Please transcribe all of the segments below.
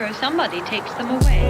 somebody takes them away.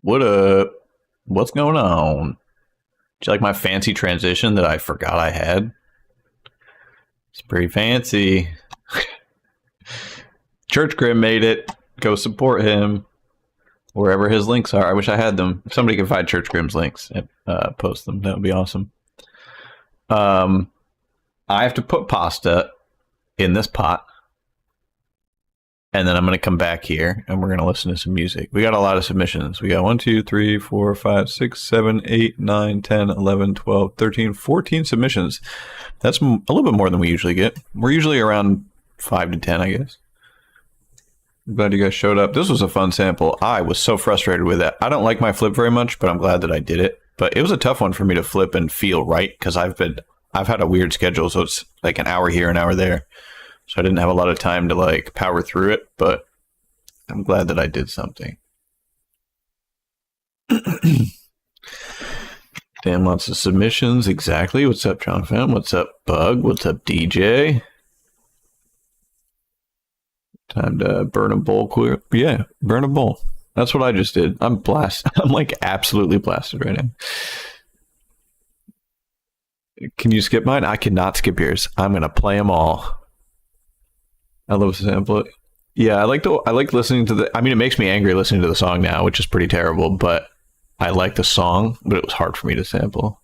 What up? What's going on? Do you like my fancy transition that I forgot I had? It's pretty fancy. Church Grim made it. Go support him wherever his links are. I wish I had them. If somebody can find Church Grim's links and post them, that would be awesome. I have to put pasta in this pot. And then I'm going to come back here and we're going to listen to some music. We got a lot of submissions. We got 1, 2, 3, 4, 5, 6, 7, 8, 9, 10, 11, 12, 13, 14 submissions. That's a little bit more than we usually get. We're usually around 5 to 10, I guess. I'm glad you guys showed up. This was a fun sample. I was so frustrated with it. I don't like my flip very much, but I'm glad that I did it. But it was a tough one for me to flip and feel right because I've had a weird schedule, so it's like an hour here, an hour there. So I didn't have a lot of time to like power through it, but I'm glad that I did something. Damn, lots of submissions. Exactly. What's up, Jonathan? What's up, Bug? What's up, DJ? Time to burn a bowl. Yeah, burn a bowl. That's what I just did. I'm blasted. I'm like absolutely blasted right now. Can you skip mine? I cannot skip yours. I'm going to play them all. I love the sample. Yeah, I like listening to the. I mean, it makes me angry listening to the song now, which is pretty terrible. But I like the song, but it was hard for me to sample.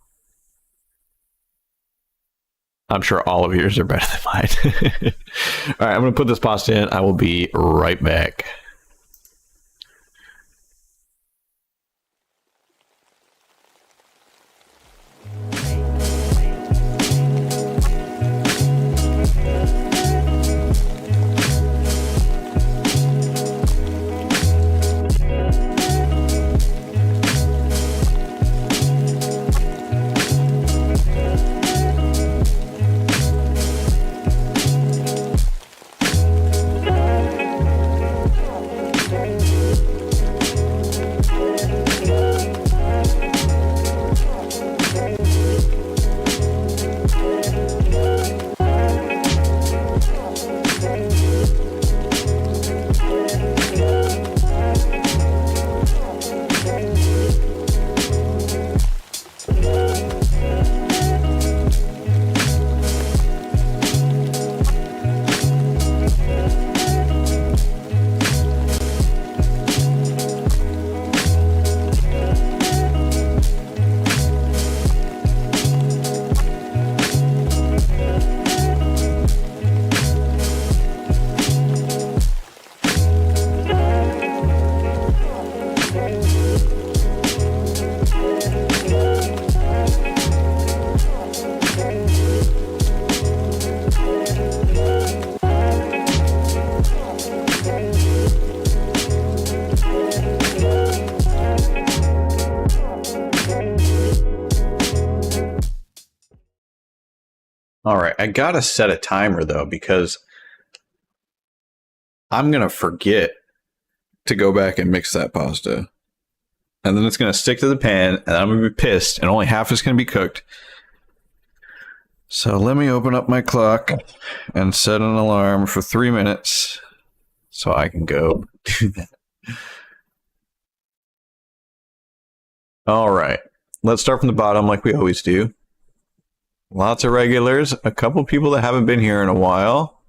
I'm sure all of yours are better than mine. All right, I'm gonna put this pasta in. I will be right back. All right, I gotta set a timer though because I'm gonna forget to go back and mix that pasta, and then it's gonna stick to the pan, and I'm gonna be pissed, and only half is gonna be cooked. So let me open up my clock and set an alarm for 3 minutes so I can go do that. All right, let's start from the bottom like we always do. Lots of regulars, a couple people that haven't been here in a while,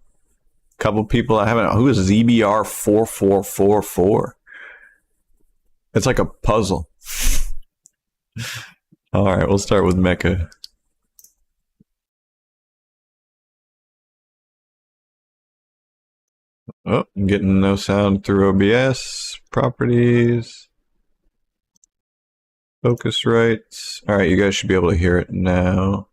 a couple people that haven't. Who is ZBR4444? It's like a puzzle. All right, we'll start with Mecha. Oh, I'm getting no sound through OBS. Properties. Focusrite. All right, you guys should be able to hear it now.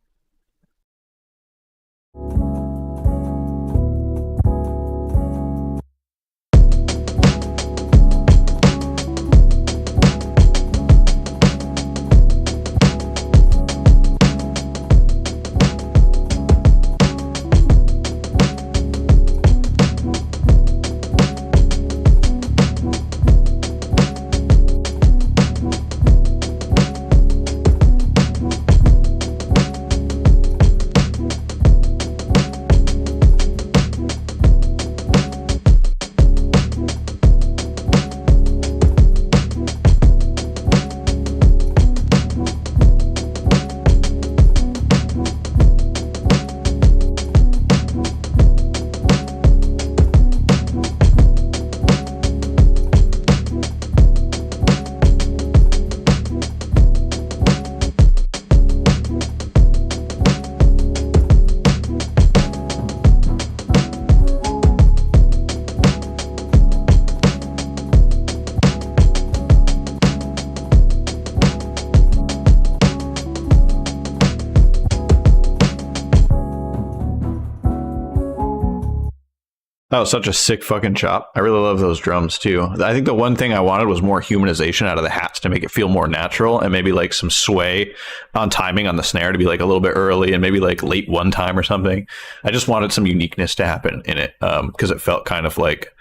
That was such a sick fucking chop. I really love those drums too. I think the one thing I wanted was more humanization out of the hats to make it feel more natural, and maybe like some sway on timing on the snare to be like a little bit early and maybe like late one time or something. I just wanted some uniqueness to happen in it because it felt kind of like,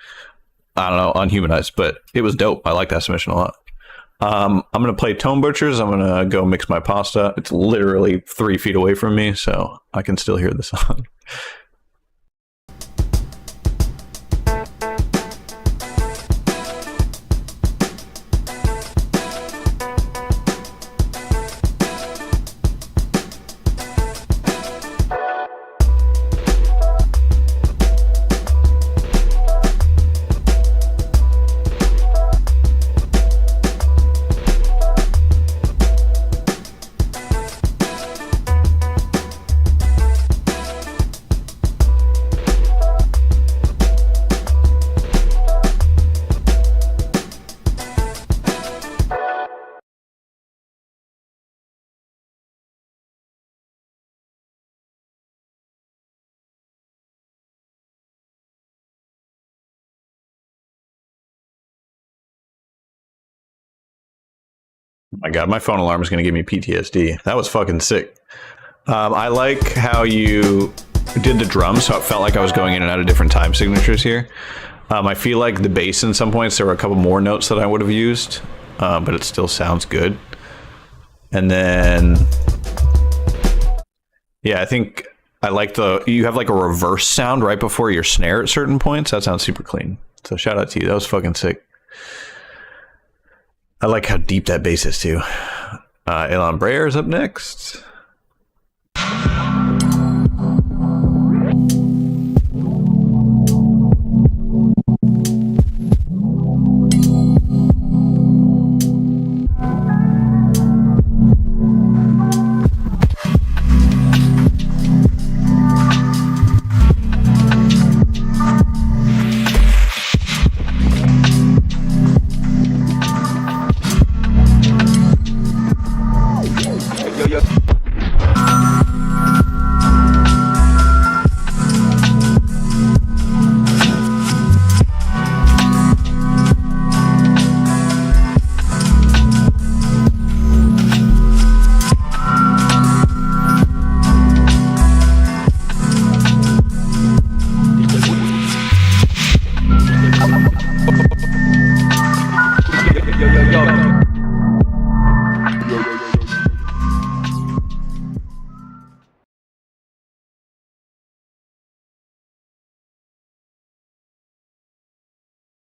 I don't know, unhumanized, but it was dope. I like that submission a lot. I'm going to play Tone Butchers. I'm going to go mix my pasta. It's literally 3 feet away from me, so I can still hear the song. My God, my phone alarm is going to give me PTSD. That was fucking sick. I like how you did the drums, so it felt like I was going in and out of different time signatures here. I feel like the bass in some points, there were a couple more notes that I would have used, but it still sounds good. And then, yeah, I think I like you have like a reverse sound right before your snare at certain points. That sounds super clean. So shout out to you. That was fucking sick. I like how deep that bass is too. Elon Breyer is up next.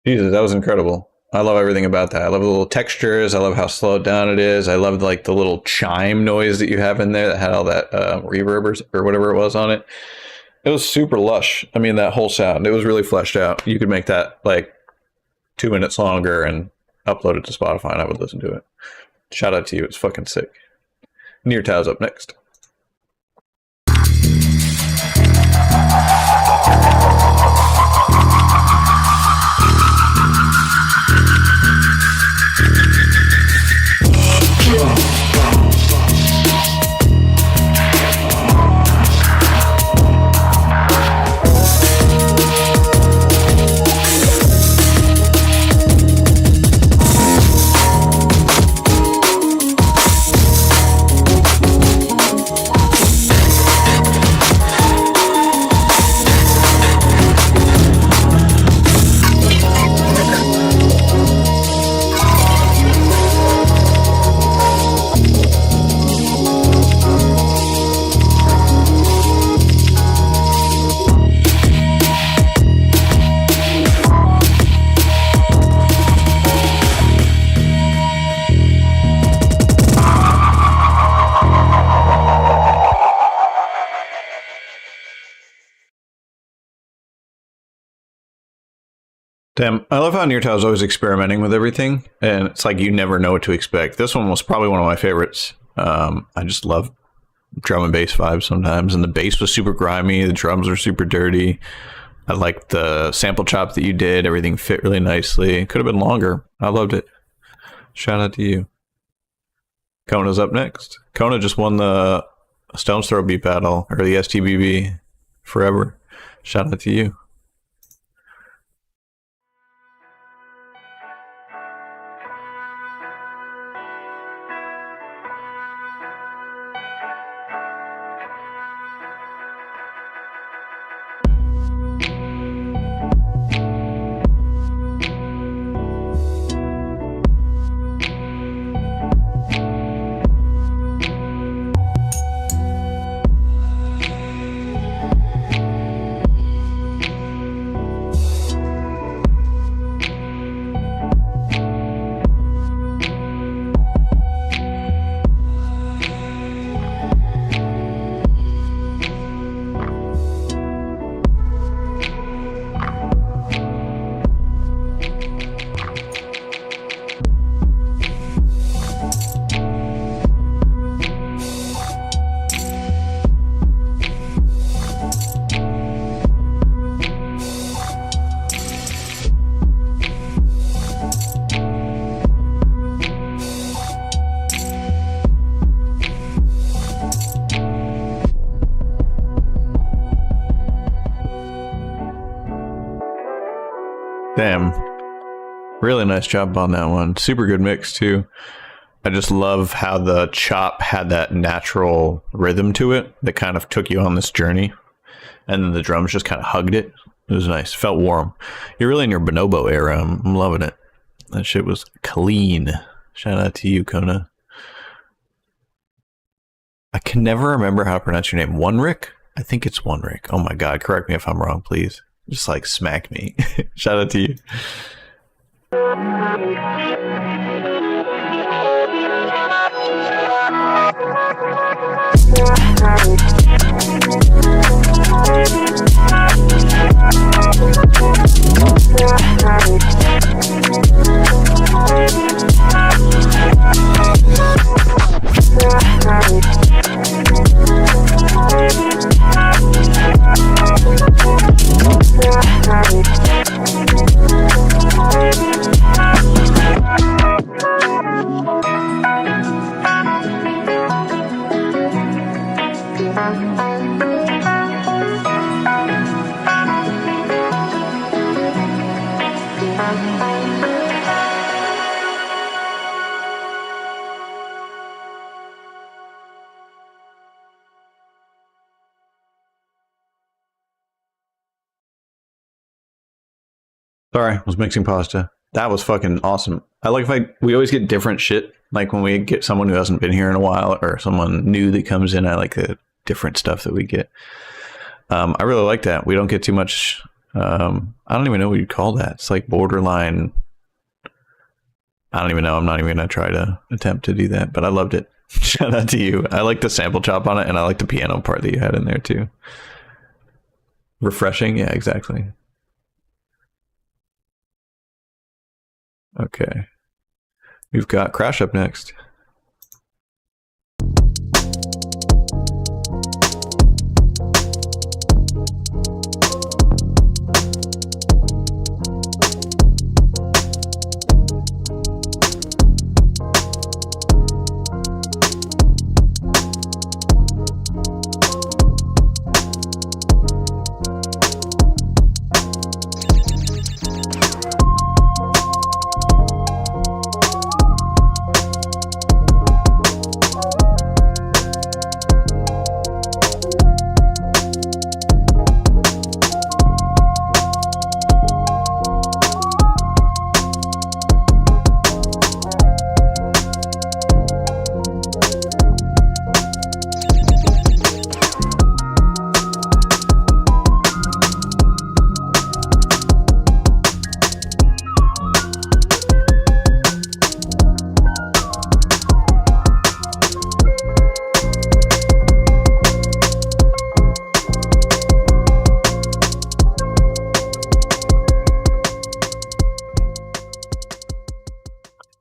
Jesus, that was incredible. I love everything about that. I love the little textures. I love how slowed down it is. I love like the little chime noise that you have in there that had all that reverb or whatever it was on it. It was super lush. I mean, that whole sound, it was really fleshed out. You could make that like 2 minutes longer and upload it to Spotify, and I would listen to it. Shout out to you. It's fucking sick. Near Tao's up next. Damn, I love how Near Tao is always experimenting with everything, and it's like you never know what to expect. This one was probably one of my favorites. I just love drum and bass vibes sometimes, and the bass was super grimy, the drums were super dirty. I liked the sample chop that you did, everything fit really nicely. It could have been longer. I loved it. Shout out to you. Kona's up next. Kona just won the Stone's Throw beat battle, or the STBB forever. Shout out to you. Damn. Really nice job on that one. Super good mix, too. I just love how the chop had that natural rhythm to it that kind of took you on this journey. And then the drums just kind of hugged it. It was nice. Felt warm. You're really in your bonobo era. I'm loving it. That shit was clean. Shout out to you, Kona. I can never remember how to pronounce your name. Onric? I think it's Onric. Oh my god, correct me if I'm wrong, please. Just like smack me. Shout out to you. Sorry, I was mixing pasta. That was fucking awesome. I like we always get different shit. Like when we get someone who hasn't been here in a while or someone new that comes in, I like the different stuff that we get. I really like that. We don't get too much I don't even know what you'd call that. It's like borderline. I don't even know. I'm not even going to try to attempt to do that, but I loved it. Shout out to you. I like the sample chop on it, and I like the piano part that you had in there too. Refreshing. Yeah, exactly. Okay. We've got Crash up next.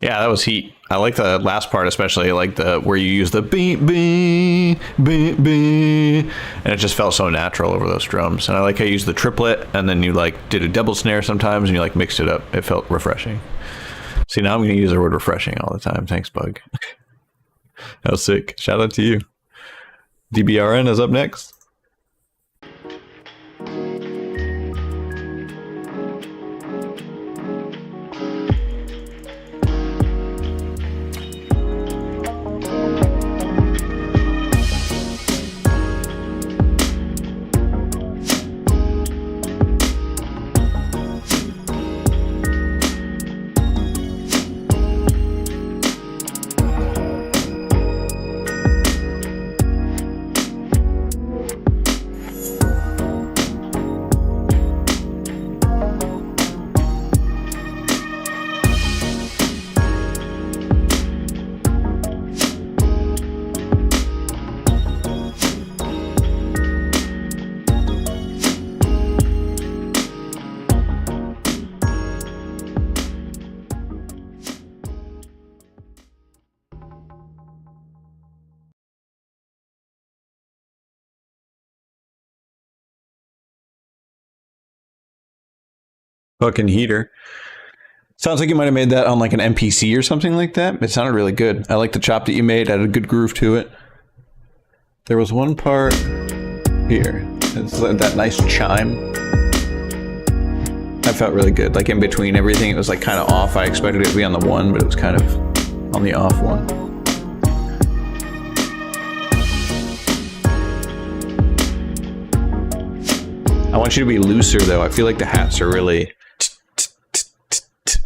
Yeah, that was heat. I like the last part, especially like the where you use the beep beep beep beep, and it just felt so natural over those drums. And I like how you used the triplet, and then you like did a double snare sometimes, and you like mixed it up. It felt refreshing. See, now I'm going to use the word refreshing all the time. Thanks, Bug. That was sick. Shout out to you. DBRN is up next. Fucking heater. Sounds like you might have made that on like an MPC or something like that. It sounded really good. I like the chop that you made. Had a good groove to it. There was one part here. It's like that nice chime. That felt really good. Like in between everything, it was like kind of off. I expected it to be on the one, but it was kind of on the off one. I want you to be looser though. I feel like the hats are really...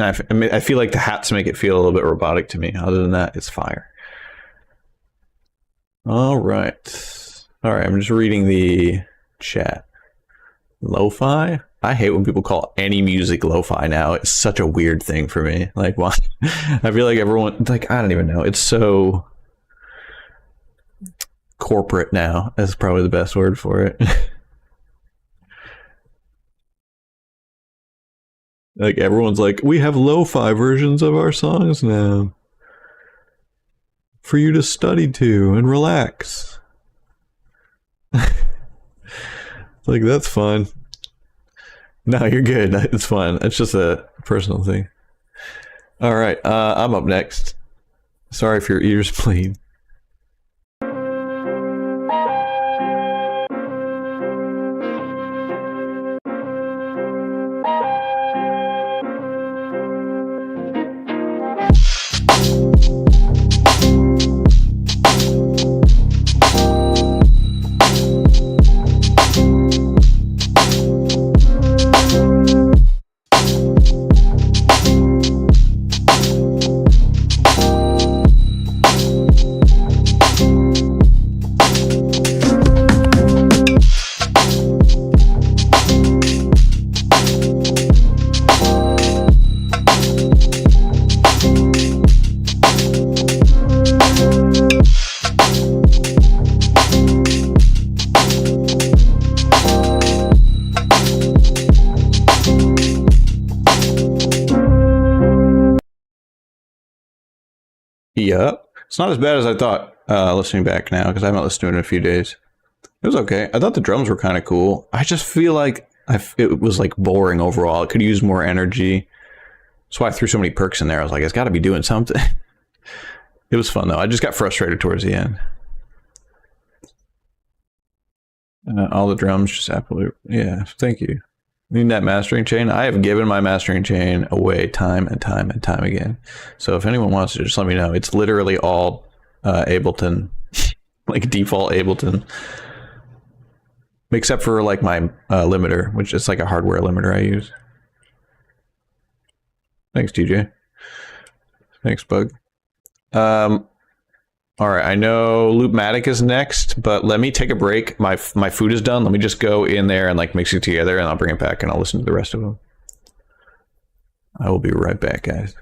I feel like the hats make it feel a little bit robotic to me. Other than that, it's fire. All right. I'm just reading the chat. Lo-fi? I hate when people call any music lo-fi now. It's such a weird thing for me. Like, why? I feel like everyone, like, I don't even know. It's so corporate now. That's probably the best word for it. Like, everyone's like, we have lo-fi versions of our songs now for you to study to and relax. Like, that's fun. No, you're good. It's fun. It's just a personal thing. All right, I'm up next. Sorry if your ears bleed. Yep. It's not as bad as I thought, listening back now, because I haven't listened to it in a few days. It was okay. I thought the drums were kind of cool. I just feel like it was like boring overall. It could use more energy. That's why I threw so many perks in there. I was like, it's got to be doing something. It was fun, though. I just got frustrated towards the end. All the drums just absolutely... Yeah, thank you. Need that mastering chain? I have given my mastering chain away time and time and time again. So if anyone wants to, just let me know. It's literally all Ableton, like default Ableton. Except for like my limiter, which is like a hardware limiter I use. Thanks, DJ. Thanks, Bug. All right, I know Loopmatic is next, but let me take a break. My food is done. Let me just go in there and like mix it together, and I'll bring it back and I'll listen to the rest of them. I will be right back, guys.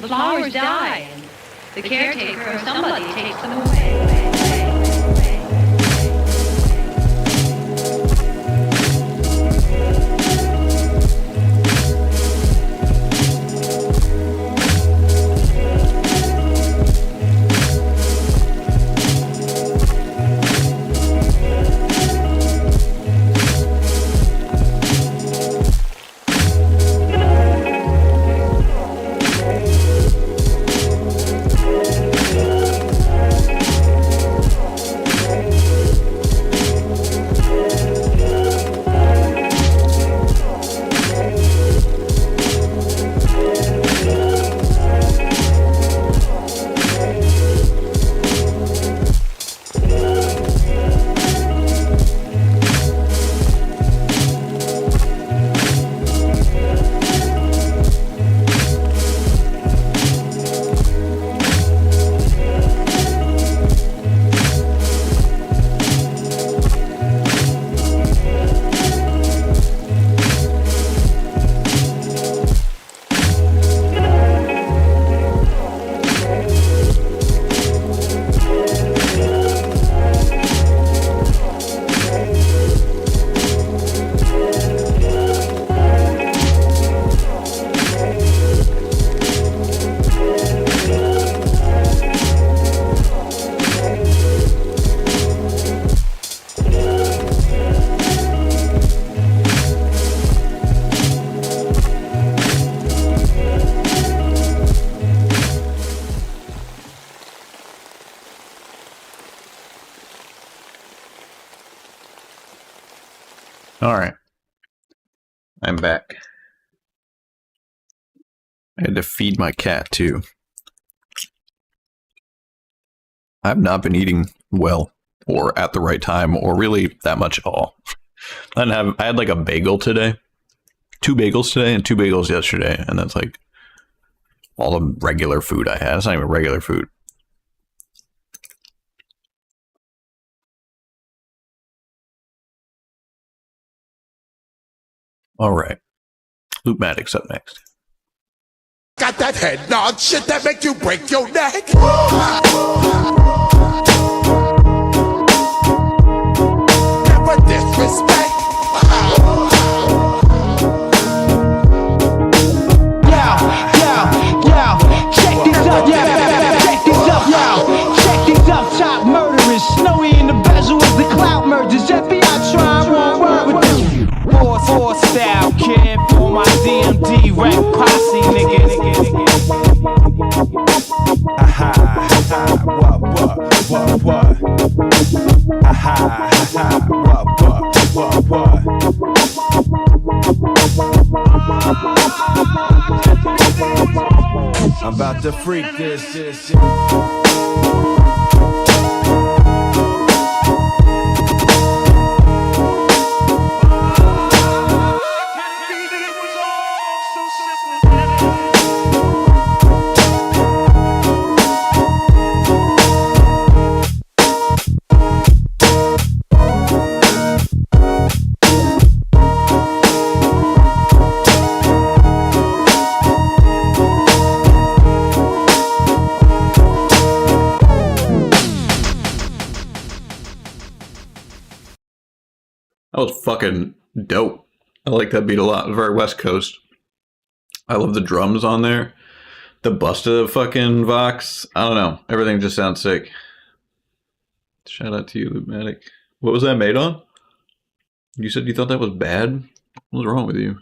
flowers die, and the caretaker or somebody takes them away. All right. I'm back. I had to feed my cat too. I've not been eating well or at the right time or really that much at all. I had like a bagel today. 2 bagels today and 2 bagels yesterday. And that's like all the regular food I had. It's not even regular food. All right. Luke Maddox up next. Got that head nod shit that make you break your neck. Never disrespect. Check these up, top murderers. Snowy in the bezel with the clout mergers. FBI trying one word with this. Four style kid for my DMD rap posse niggas. Aha, what? Aha, what? I'm about to freak this. That was fucking dope. I like that beat a lot. Very West Coast. I love the drums on there. The bust of the fucking Vox. I don't know. Everything just sounds sick. Shout out to you, Lumatic. What was that made on? You said you thought that was bad? What's wrong with you?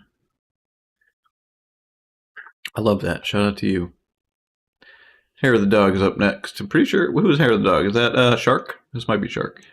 I love that. Shout out to you. Hair of the Dog is up next. I'm pretty sure. Who was Hair of the Dog? Is that Shark? This might be Shark.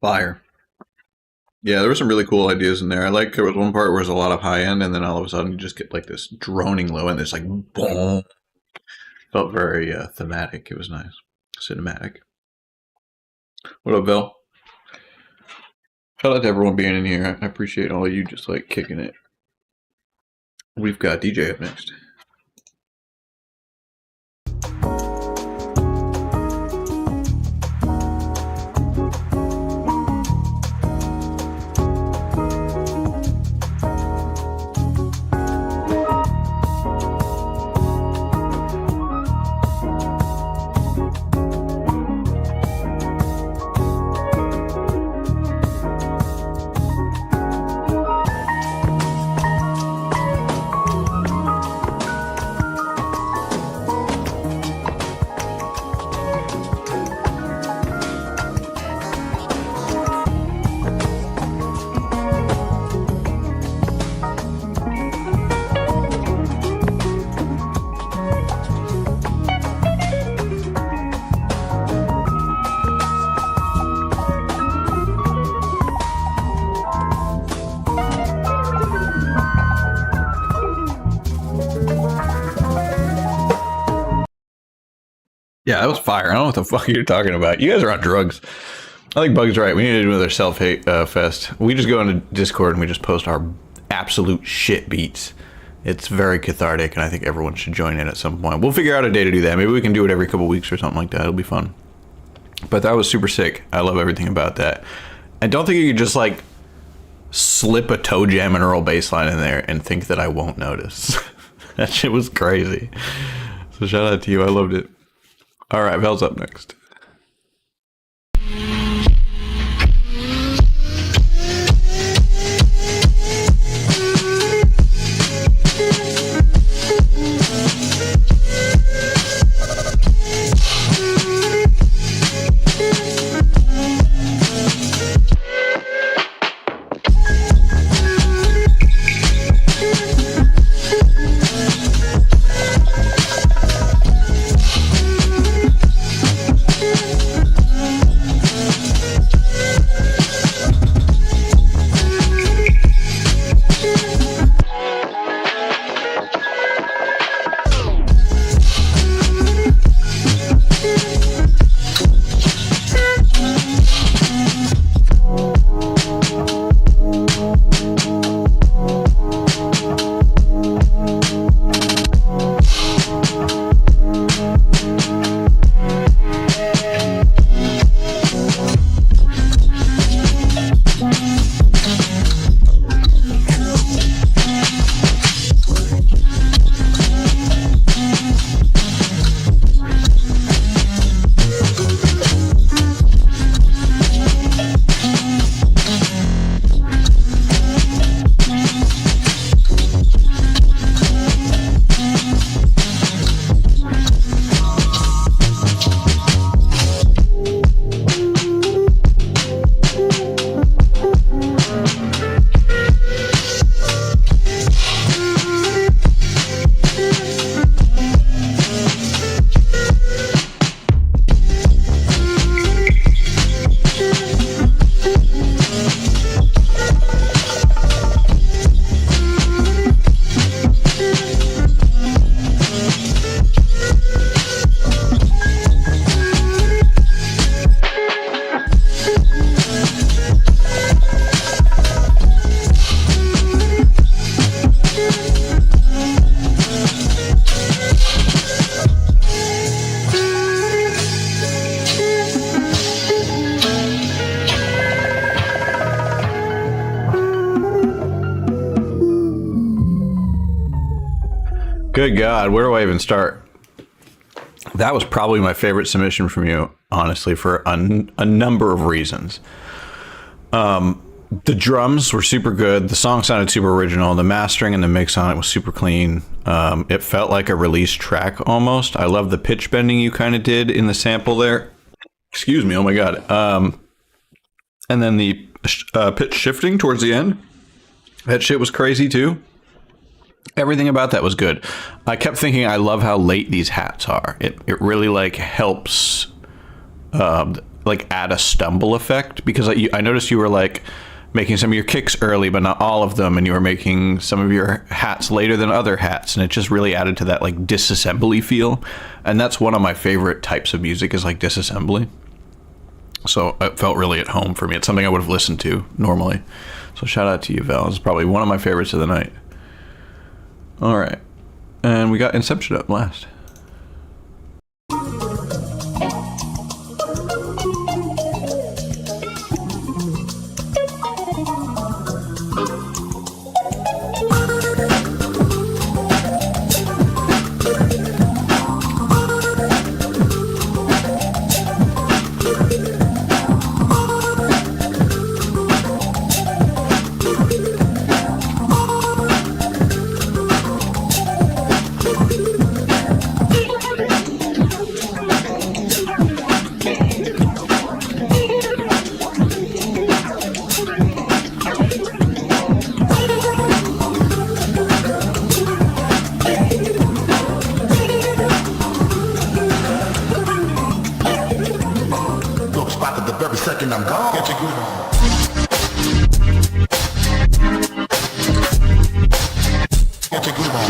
Fire. Yeah, there were some really cool ideas in there. I like there was one part where there's a lot of high end, and then all of a sudden you just get like this droning low end. It's like boom. Felt very thematic. It was nice, cinematic. What up, Bill? Shout out to everyone being in here. I appreciate all you just like kicking it. We've got DJ up next. Yeah, that was fire. I don't know what the fuck you're talking about. You guys are on drugs. I think Bug's right. We need to do another self-hate fest. We just go into Discord and we just post our absolute shit beats. It's very cathartic, and I think everyone should join in at some point. We'll figure out a day to do that. Maybe we can do it every couple weeks or something like that. It'll be fun. But that was super sick. I love everything about that. I don't think you could just like slip a toe jam and Earl bass line in there and think that I won't notice. That shit was crazy. So shout out to you. I loved it. All right, Vel's up next. Good God, where do I even start? That was probably my favorite submission from you, honestly, for a number of reasons. The drums were super good. The song sounded super original. The mastering and the mix on it was super clean. It felt like a released track almost. I love the pitch bending you kind of did in the sample there. Excuse me, oh my God. And then the pitch shifting towards the end. That shit was crazy too. Everything about that was good. I kept thinking, I love how late these hats are. It really like helps like add a stumble effect, because I noticed you were like making some of your kicks early, but not all of them, and you were making some of your hats later than other hats, and it just really added to that like disassembly feel. And that's one of my favorite types of music, is like disassembly. So it felt really at home for me. It's something I would have listened to normally. So shout out to you, Val. It's probably one of my favorites of the night. All right. And we got Inception up last. Look, spot at the very second I'm gone. Get your groove on. Get your groove on.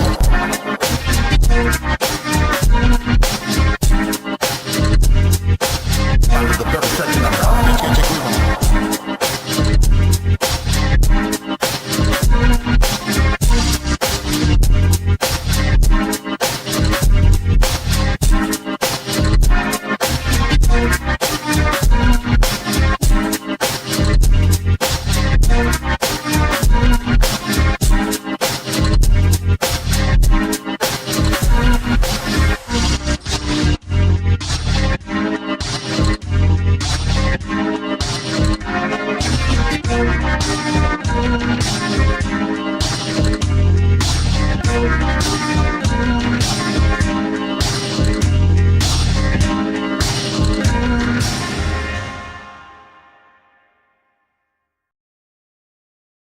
Spot at the very second I'm gone. Get your groove on.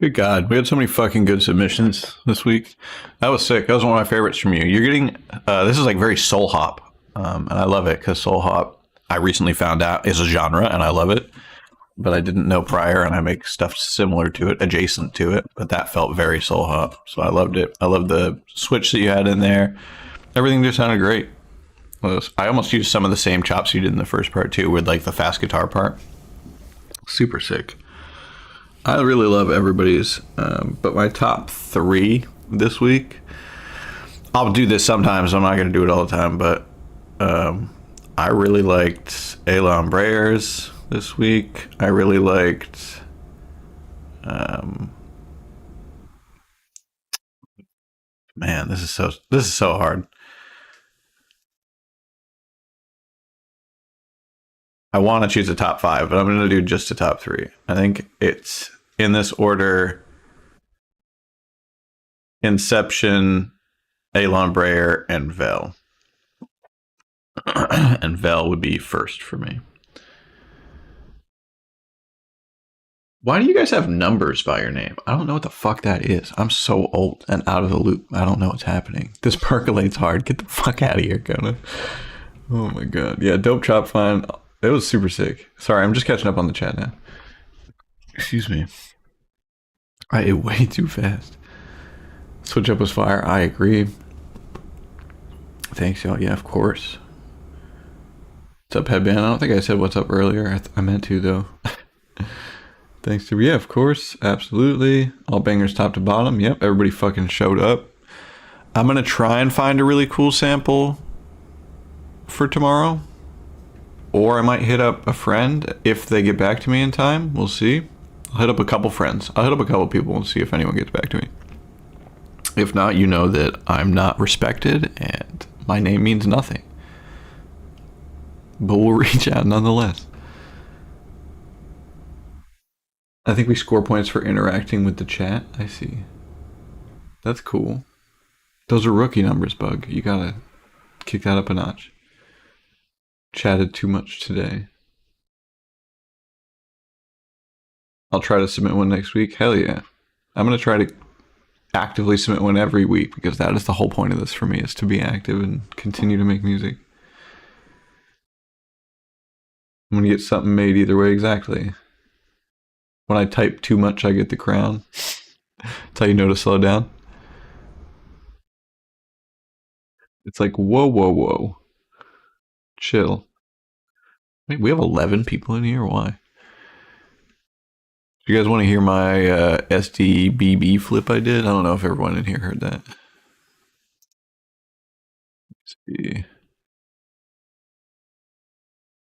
Good God, we had so many fucking good submissions this week. That was sick. That was one of my favorites from you. You're getting, this is like very soul hop, and I love it because soul hop, I recently found out, is a genre, and I love it. But I didn't know prior, and I make stuff similar to it, adjacent to it. But that felt very soul hop, so I loved it. I loved the switch that you had in there. Everything just sounded great. I almost used some of the same chops you did in the first part too, with like the fast guitar part. Super sick. I really love everybody's, but my top 3 this week, I'll do this sometimes, I'm not going to do it all the time, but I really liked Elon Breyers this week. I really liked man, this is so hard. I want to choose a top 5, but I'm going to do just a top 3. I think it's in this order: Inception, Elon Breyer, and Vel. And Vel would be first for me. Why do you guys have numbers by your name? I don't know what the fuck that is. I'm so old and out of the loop. I don't know what's happening. This percolates hard. Get the fuck out of here, Kona. Oh my god. Yeah, Dope Chop Fine. It was super sick. Sorry, I'm just catching up on the chat now. Excuse me. I ate way too fast. Switch Up was fire. I agree. Thanks, y'all. Yeah, of course. What's up, Headband? I don't think I said what's up earlier. I meant to, though. Thanks to... Yeah, of course. Absolutely. All bangers top to bottom. Yep, everybody fucking showed up. I'm going to try and find a really cool sample for tomorrow. Or I might hit up a friend if they get back to me in time. We'll see. I'll hit up a couple friends. I'll hit up a couple people and see if anyone gets back to me. If not, you know that I'm not respected and my name means nothing. But we'll reach out nonetheless. I think we score points for interacting with the chat. I see. That's cool. Those are rookie numbers, Bug. You gotta kick that up a notch. Chatted too much today. I'll try to submit one next week. Hell yeah. I'm going to try to actively submit one every week, because that is the whole point of this for me, is to be active and continue to make music. I'm gonna get something made either way, exactly. When I type too much, I get the crown. That's how you know to slow down. It's like, whoa, whoa, whoa. Chill. Wait, we have 11 people in here? Why? Do you guys want to hear my SDBB flip I did? I don't know if everyone in here heard that. Let's see.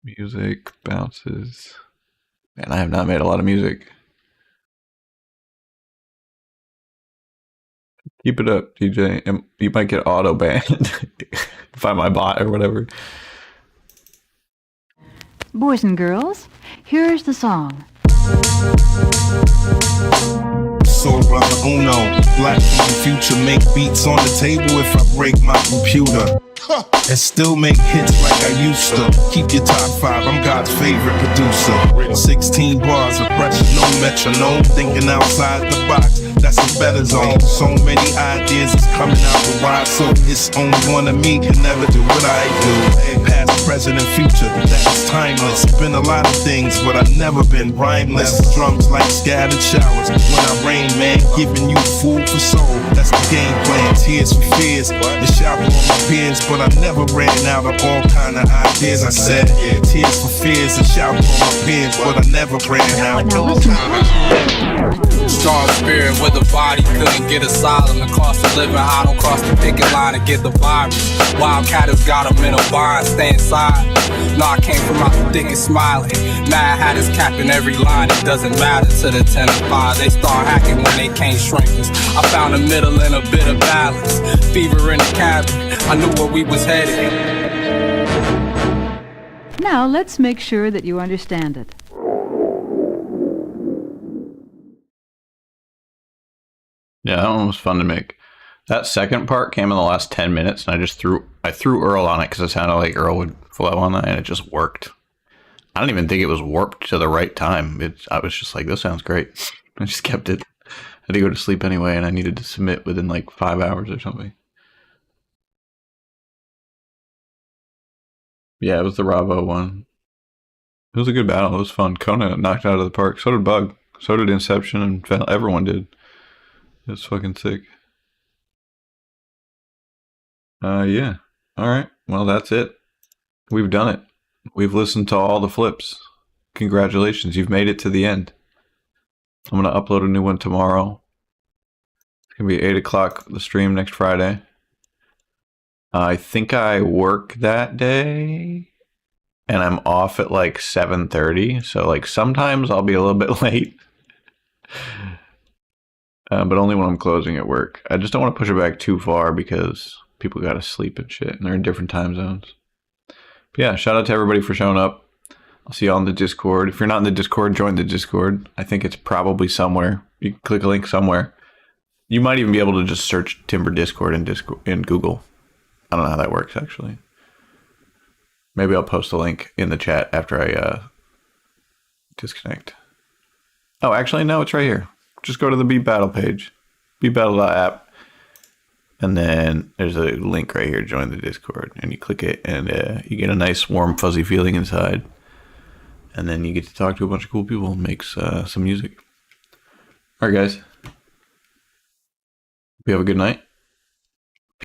Music bounces. Man, I have not made a lot of music. Keep it up, DJ. You might get auto banned by my bot or whatever. Boys and girls, here's the song. So brother Uno, black from the future, make beats on the table if I break my computer. And still make hits like I used to. Keep your top 5, I'm God's favorite producer. 16 bars of pressure, no metronome. Thinking outside the box, that's a better zone. So many ideas is coming out the wide. So it's only one of me can never do what I do. Past, present, and future, that's timeless. Been a lot of things, but I've never been rhymeless. Drums like scattered showers when I rain, man. Giving you food for soul, that's the game plan. Tears for fears, the shower on my peers. But I never ran out of all kind of ideas. I said, tears for fears, the shower on my peers. But I never ran out of all kind of strong spirit with a body couldn't get asylum. The cost of living high, don't cross the picket line to get the virus. Wildcat has got him in a bind, stay inside. No, I came from out the thickest smiling. Mad hat is capping every line, it doesn't matter to the 10 and 5. They start hacking when they can't shrink us. I found a middle and a bit of balance. Fever in the cabin, I knew where we was headed. Now let's make sure that you understand it. Yeah, that one was fun to make. That second part came in the last 10 minutes, and I threw Earl on it because it sounded like Earl would flow on that, and it just worked. I don't even think it was warped to the right time. I was just like, this sounds great. I just kept it. I had to go to sleep anyway, and I needed to submit within like 5 hours or something. Yeah, it was the Ravo one. It was a good battle. It was fun. Kona knocked it out of the park. So did Bug. So did Inception, and everyone did. It was fucking sick. Yeah. Alright. Well, that's it. We've done it. We've listened to all the flips. Congratulations. You've made it to the end. I'm going to upload a new one tomorrow. It's going to be 8 o'clock, the stream next Friday. I think I work that day. And I'm off at like 7:30. So like sometimes I'll be a little bit late. But only when I'm closing at work. I just don't want to push it back too far because people got to sleep and shit, and they're in different time zones. But yeah, shout out to everybody for showing up. I'll see you on the Discord. If you're not in the Discord, join the Discord. I think it's probably somewhere. You can click a link somewhere. You might even be able to just search Timber Discord in Google. I don't know how that works, actually. Maybe I'll post a link in the chat after I disconnect. Oh, actually, no, it's right here. Just go to the Beat Battle page, beatbattle.app, and then there's a link right here, join the Discord, and you click it, and you get a nice, warm, fuzzy feeling inside, and then you get to talk to a bunch of cool people and make some music. All right, guys. Hope you have a good night.